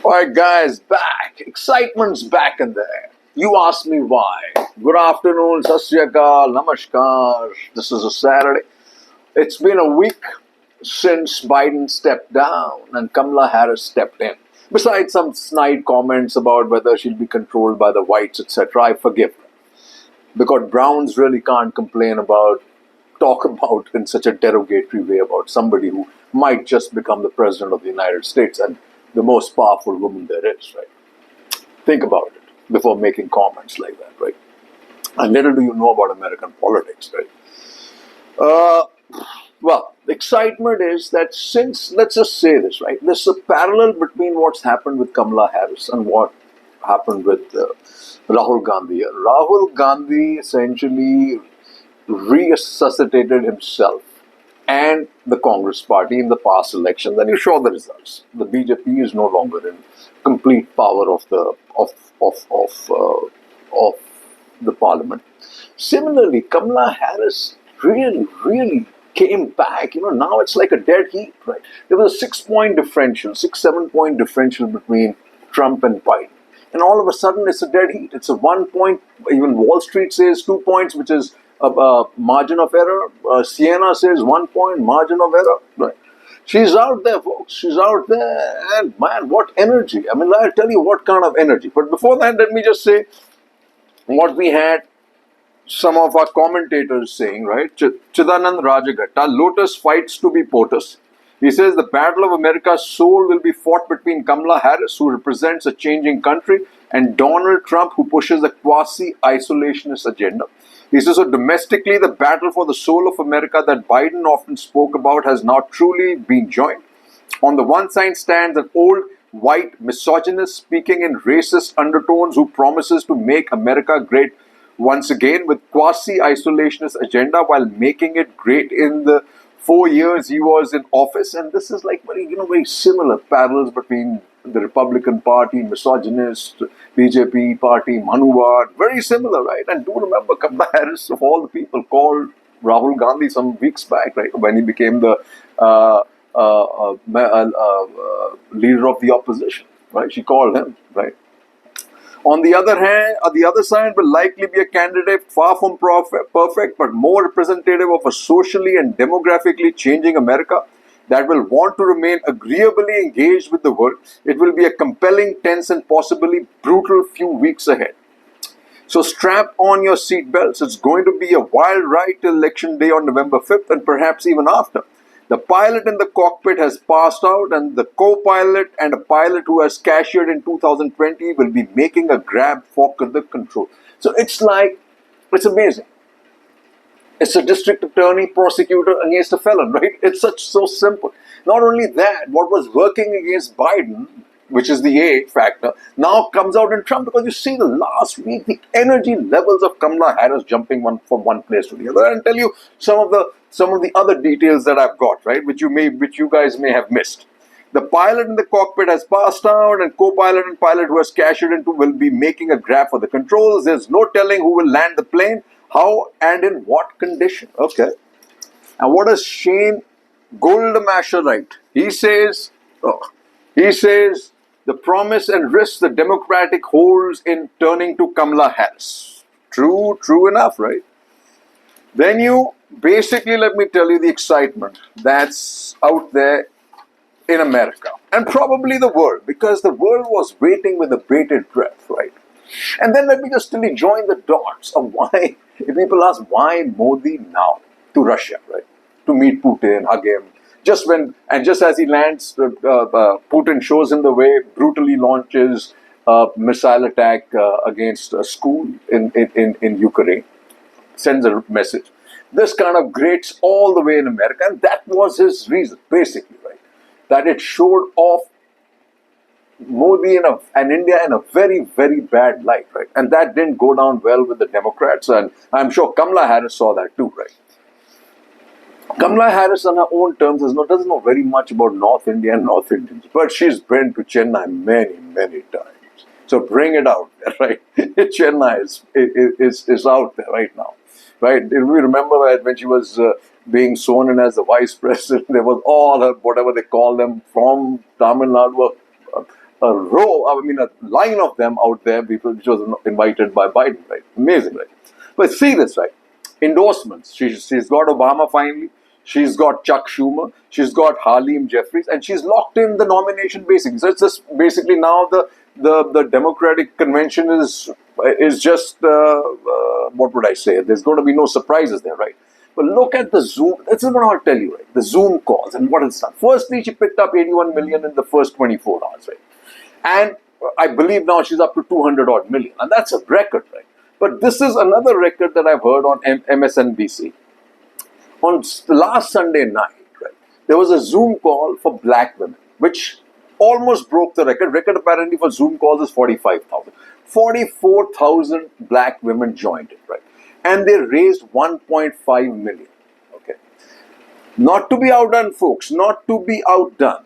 Alright, guys, back. Excitement's back in there. You asked me why. Good afternoon, Sat Sri Akal, Namaskar. This is a Saturday. It's been a week since Biden stepped down and Kamala Harris stepped in. Besides some snide comments about whether she'll be controlled by the whites, etc., I forgive her. Because Browns really can't talk about in such a derogatory way about somebody who might just become the president of the United States and the most powerful woman there is, right? Think about it before making comments like that, right? And little do you know about American politics, right? Uh, well, the excitement is that since, let's just say this, right? There's a parallel between what's happened with Kamala Harris and what happened with Rahul Gandhi. Rahul Gandhi essentially resuscitated himself and the Congress party in the past election. Then you show the results. The BJP is no longer in complete power of the parliament. Similarly, Kamala Harris really came back. Now it's like a dead heat, right? There was a 6-point differential, 7-point differential between Trump and Biden. And all of a sudden, it's a dead heat. It's a 1 point. Even Wall Street says 2 points, which is a margin of error. Siena says 1 point, margin of error. Right? She's out there, folks. She's out there. And man, what energy. I mean, I'll tell you what kind of energy. But before that, let me just say what we had some of our commentators saying, right? Chidanand Rajagatta, Lotus fights to be POTUS. He says the battle of America's soul will be fought between Kamala Harris, who represents a changing country, and Donald Trump, who pushes a quasi-isolationist agenda. He says, so domestically, the battle for the soul of America that Biden often spoke about has now truly been joined. On the one side stands an old white misogynist speaking in racist undertones who promises to make America great once again with quasi-isolationist agenda while making it great in the 4 years he was in office. And this is like very similar parallels between the Republican Party, misogynist, BJP Party, Manuwad, very similar, right? And do remember Kamala Harris, of all the people, called Rahul Gandhi some weeks back, right, when he became the leader of the opposition, right? She called him, right? On the other hand, the other side will likely be a candidate far from perfect, but more representative of a socially and demographically changing America that will want to remain agreeably engaged with the world. It will be a compelling, tense, and possibly brutal few weeks ahead. So strap on your seatbelts. It's going to be a wild ride till Election Day on November 5th and perhaps even after. The pilot in the cockpit has passed out, and the co-pilot and a pilot who has cashiered in 2020 will be making a grab for the control. So it's amazing. It's a district attorney, prosecutor against a felon, right? It's so simple. Not only that, what was working against Biden, which is the A factor, now comes out in Trump, because you see the last week, the energy levels of Kamala Harris jumping from one place to the other. And tell you some of the other details that I've got, right, which you guys may have missed. The pilot in the cockpit has passed out, and co-pilot and pilot who has cashiered into will be making a grab for the controls. There's no telling who will land the plane, how and in what condition. Okay. And what does Shane Goldamasher write? He says, the promise and risk the Democratic holds in turning to Kamala Harris. True enough, right? Then you basically, let me tell you the excitement that's out there in America and probably the world, because the world was waiting with a bated breath, right? And then let me just really join the dots of why, if people ask why Modi now to Russia, right? To meet Putin, hug him. Just as he lands, Putin shows him the way, brutally launches a missile attack against a school in Ukraine, sends a message. This kind of grates all the way in America, and that was his reason, basically, right? That it showed off Modi and India in a very, very bad light, right? And that didn't go down well with the Democrats, and I'm sure Kamala Harris saw that too, right? Kamala Harris, on her own terms, doesn't know very much about North India and North Indians, but she's been to Chennai many, many times. So bring it out there, right? Chennai is out there right now, right? If we remember when she was being sworn in as the vice president, there was all her, whatever they call them, from Tamil Nadu, a line of them out there, people which was invited by Biden, right? Amazing, right? But see this, right? Endorsements. She's got Obama finally. She's got Chuck Schumer. She's got Halim Jeffries, and she's locked in the nomination basically. So it's just basically now the Democratic convention is just what would I say? There's going to be no surprises there, right? But look at the Zoom. This is what I'll tell you, right? The Zoom calls and what it's done. Firstly, she picked up 81 million in the first 24 hours, right? And I believe now she's up to 200 odd million, and that's a record, right? But this is another record that I've heard on MSNBC. On last Sunday night, right, there was a Zoom call for black women, which almost broke the record. Record apparently for Zoom calls is 45,000. 44,000 black women joined it, right? And they raised 1.5 million. Okay. Not to be outdone, folks, not to be outdone.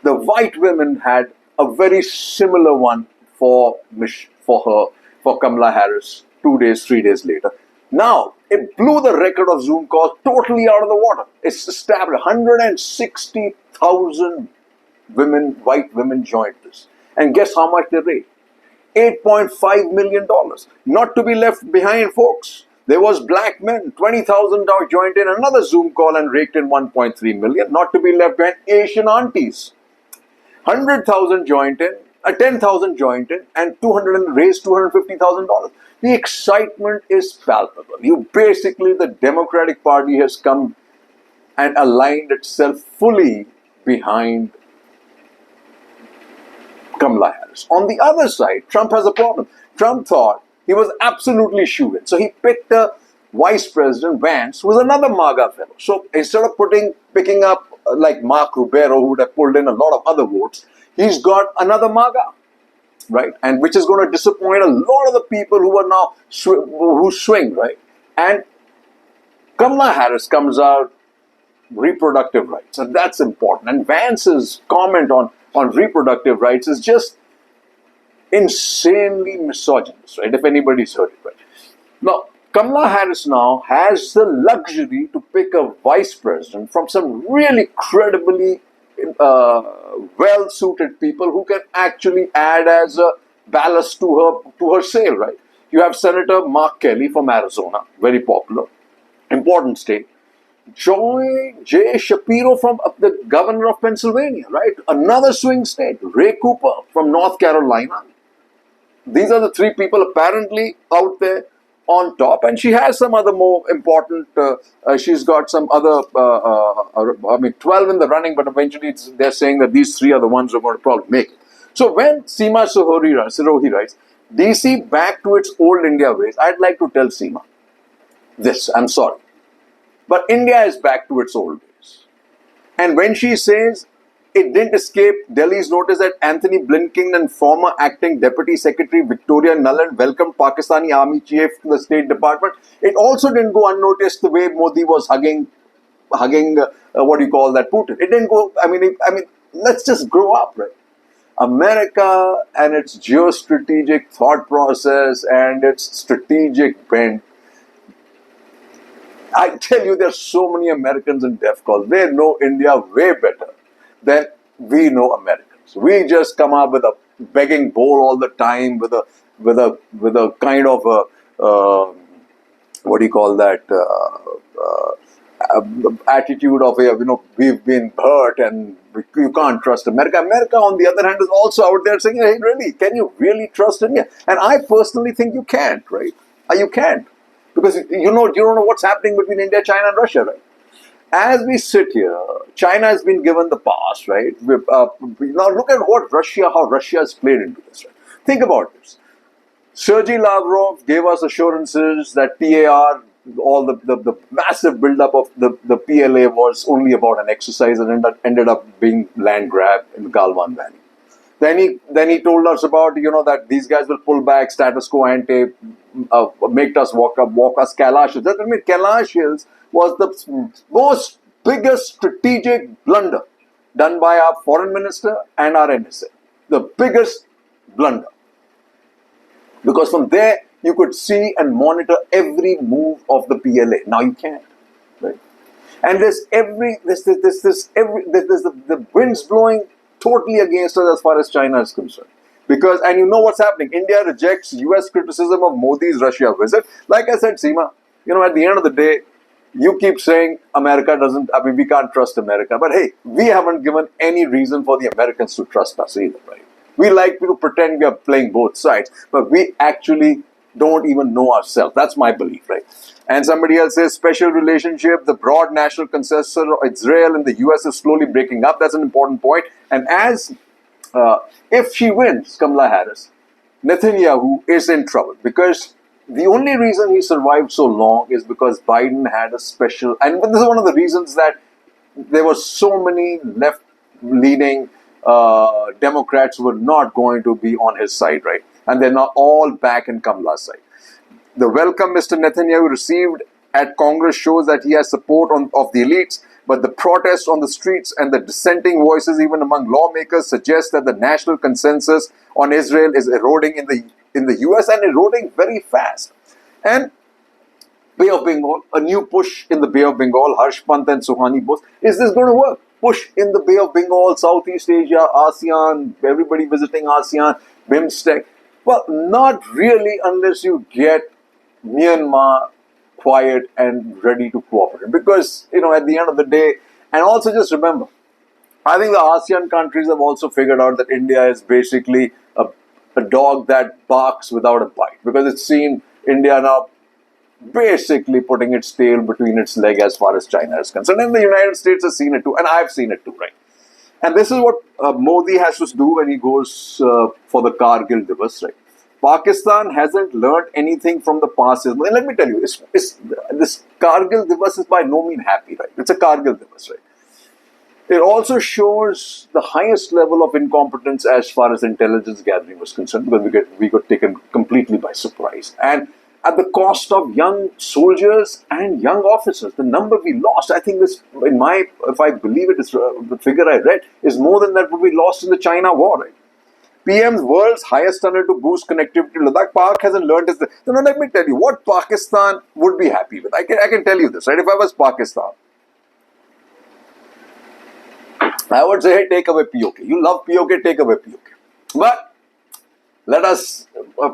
The white women had a very similar one for Kamala Harris 2 days, 3 days later. Now, it blew the record of Zoom calls totally out of the water. It's established 160,000 white women joined this. And guess how much they raised? $8.5 million. Not to be left behind, folks. There was black men, 20,000 joined in another Zoom call and raked in 1.3 million. Not to be left behind, Asian aunties. 100,000 joined in, 10,000 joined in, and raised $250,000. The excitement is palpable. The Democratic Party has come and aligned itself fully behind Kamala Harris. On the other side, Trump has a problem. Trump thought he was absolutely shoo-in. So he picked a Vice President Vance, who was another MAGA fellow. So instead of picking up like Mark Rubero, who would have pulled in a lot of other votes, he's got another MAGA, right? And which is going to disappoint a lot of the people who are now who swing, right? And Kamala Harris comes out reproductive rights, and that's important. And Vance's comment on reproductive rights is just insanely misogynist, right? If anybody's heard it, right? Now, Kamala Harris now has the luxury to pick a vice president from some really credibly well-suited people who can actually add as a ballast to her sail, right? You have Senator Mark Kelly from Arizona, very popular, important state. Jay Shapiro from the governor of Pennsylvania, right? Another swing state. Ray Cooper from North Carolina. These are the three people apparently out there on top, and she has some other more important, she's got some other, 12 in the running, but eventually they're saying that these three are the ones who are going to probably make it. So when Seema Sirohi writes, DC back to its old India ways, I'd like to tell Seema this, I'm sorry, but India is back to its old ways. And when she says it didn't escape Delhi's notice that Anthony Blinken and former acting Deputy Secretary Victoria Nuland welcomed Pakistani Army Chief to the State Department, it also didn't go unnoticed the way Modi was hugging Putin. It didn't go, let's just grow up, right? America and its geostrategic thought process and its strategic bent. I tell you, there's so many Americans in DEF CON. They know India way better than we know Americans. We just come up with a begging bowl all the time, with a kind of attitude of we've been hurt and you can't trust America. America, on the other hand, is also out there saying, hey, really, can you really trust India? And I personally think you can't, right? You can't. Because you don't know what's happening between India, China and Russia, right? As we sit here, China has been given the pass, right? Now look at how Russia has played into this, right? Think about this. Sergei Lavrov gave us assurances that TAR, all the massive buildup of the PLA was only about an exercise and ended up being land grab in the Galwan Valley. Then he told us about that these guys will pull back, status quo ante, make us walk us Kailash Hills. That means Kailash Hills was the most biggest strategic blunder done by our foreign minister and our NSA. The biggest blunder. Because from there you could see and monitor every move of the PLA. Now you can't, right? And the wind's blowing totally against us as far as China is concerned. Because, and you know what's happening, India rejects US criticism of Modi's Russia visit. Like I said, Seema, at the end of the day, you keep saying America doesn't, we can't trust America. But hey, we haven't given any reason for the Americans to trust us either, right? We like to pretend we are playing both sides, but we actually don't even know ourselves. That's my belief, right? And somebody else says, special relationship, the broad national consensus of Israel and the US is slowly breaking up. That's an important point. And if she wins, Kamala Harris, Netanyahu is in trouble, because the only reason he survived so long is because Biden had a special, and this is one of the reasons that there were so many left-leaning Democrats who were not going to be on his side, right? And they're not all back in Kamala's side. The welcome Mr. Netanyahu received at Congress shows that he has support of the elites, but the protests on the streets and the dissenting voices even among lawmakers suggest that the national consensus on Israel is eroding in the US, and eroding very fast. And Bay of Bengal, a new push in the Bay of Bengal, Harsh Pant and Suhani both. Is this going to work? Push in the Bay of Bengal, Southeast Asia, ASEAN, everybody visiting ASEAN, BIMSTEC. Well, not really, unless you get Myanmar quiet and ready to cooperate. Because, at the end of the day, and also just remember, I think the ASEAN countries have also figured out that India is basically a dog that barks without a bite. Because it's seen India now basically putting its tail between its leg as far as China is concerned. And the United States has seen it too. And I've seen it too, right? And this is what Modi has to do when he goes for the Kargil Divas, right? Pakistan hasn't learned anything from the past. And let me tell you, this Kargil Divas is by no means happy, right? It's a Kargil Divas, right? It also shows the highest level of incompetence as far as intelligence gathering was concerned, because we got taken completely by surprise. And at the cost of young soldiers and young officers, the number we lost, I think this, if I believe it is the figure I read, is more than that would be lost in the China war, right? PM's world's highest tunnel to boost connectivity to Ladakh. Pak hasn't learned this. No, let me tell you what Pakistan would be happy with. I can tell you this, right? If I was Pakistan, I would say, hey, take away POK. You love POK, take away POK. But let us,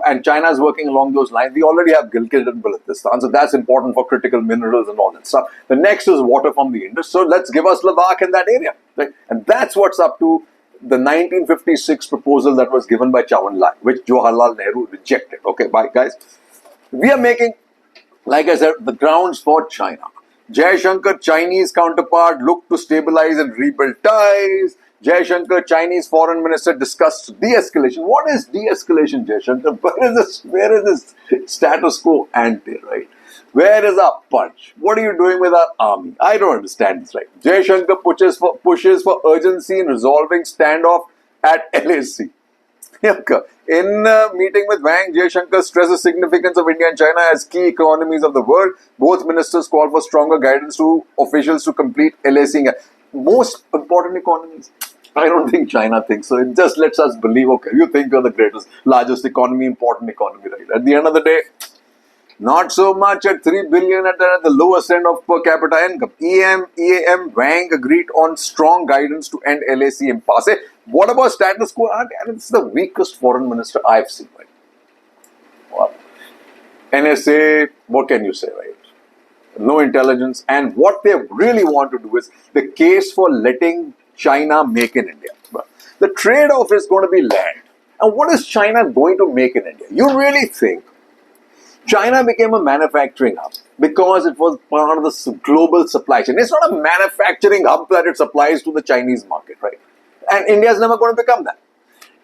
and China is working along those lines. We already have Gilgit and Baltistan, so that's important for critical minerals and all that stuff. The next is water from the Indus, so let's give us Ladakh in that area, right? And that's what's up to the 1956 proposal that was given by Chau En-lai, which Jawaharlal Nehru rejected. Okay, bye guys. We are making, like I said, the grounds for China. Jaishankar, Chinese counterpart, looked to stabilize and rebuild ties. Jaishankar, Chinese foreign minister, discussed de-escalation. What is de-escalation, Jaishankar? Where is this status quo ante, right? Where is our punch? What are you doing with our army? I don't understand this, right? Jaishankar pushes for urgency in resolving standoff at LAC. In meeting with Wang, Jaishankar stressed the significance of India and China as key economies of the world. Both ministers called for stronger guidance to officials to complete LAC. Most important economies. I don't think China thinks so. It just lets us believe, okay, you think you're the greatest, largest economy, important economy, right? At the end of the day, not so much at 3 billion at the lowest end of per capita income. EAM, Wang agreed on strong guidance to end LAC impasse. What about status quo? It's the weakest foreign minister I've seen, right? Well, NSA, what can you say, right? No intelligence. And what they really want to do is the case for letting China make in India. The trade-off is going to be land. And what is China going to make in India? You really think China became a manufacturing hub because it was part of the global supply chain. It's not a manufacturing hub that it supplies to the Chinese market, right? And India is never going to become that.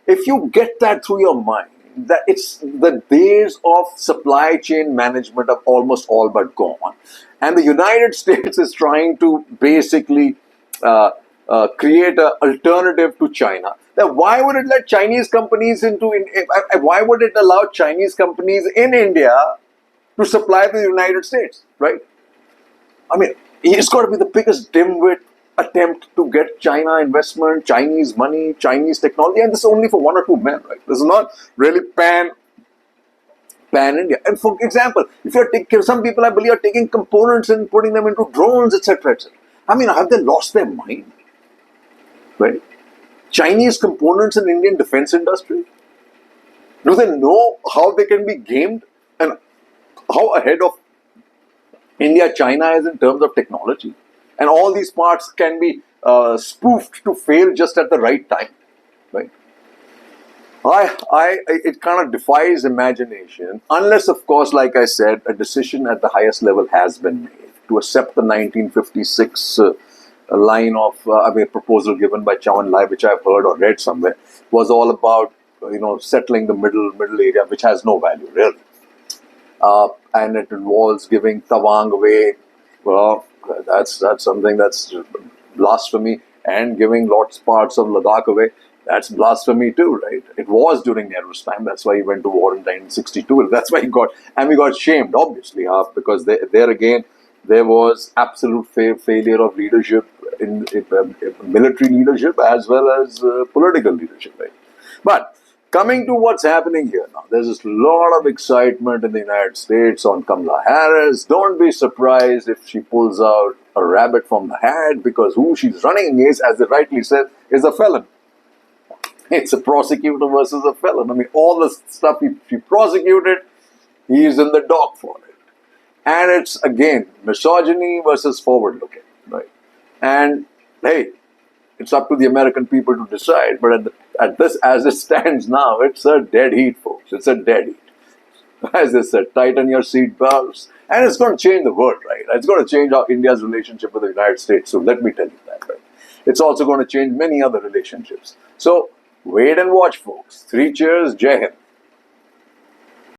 If you get that through your mind, that it's the days of supply chain management are almost all but gone. And the United States is trying to basically create an alternative to China. Then why would it let Chinese companies why would it allow Chinese companies in India to supply to the United States, right? I mean, it's got to be the biggest dimwit attempt to get China investment, Chinese money, Chinese technology, and this is only for one or two men, right? This is not really pan-India. And for example, if you're taking, some people I believe are taking components and putting them into drones, etc., etc. I mean, have they lost their mind? Right? Chinese components in Indian defense industry? Do they know how they can be gamed and how ahead of India China is in terms of technology? And all these parts can be spoofed to fail just at the right time, right? It kind of defies imagination, unless, of course, like I said, a decision at the highest level has been made to accept the 1956 line of a proposal given by Chow and Lai, which I've heard or read somewhere, was all about settling the middle area, which has no value really, and it involves giving Tawang away. Well, that's something that's blasphemy, and giving lots parts of Ladakh away. That's blasphemy too, right? It was during Nehru's time. That's why he went to war in 1962. That's why we got shamed, obviously, because there again, there was absolute failure of leadership in military leadership as well as political leadership, right? But coming to what's happening here now, there's a lot of excitement in the United States on Kamala Harris. Don't be surprised if she pulls out a rabbit from the hat, because who she's running against, as they rightly said, is a felon. It's a prosecutor versus a felon. I mean, all the stuff she prosecuted, he's in the dock for it. And it's, again, misogyny versus forward looking, right? And, hey, it's up to the American people to decide. But as it stands now, it's a dead heat, folks. It's a dead heat. As I said, tighten your seat belts. And it's going to change the world, right? It's going to change India's relationship with the United States. So let me tell you that, right? It's also going to change many other relationships. So, wait and watch, folks. 3 cheers, Jai Hind.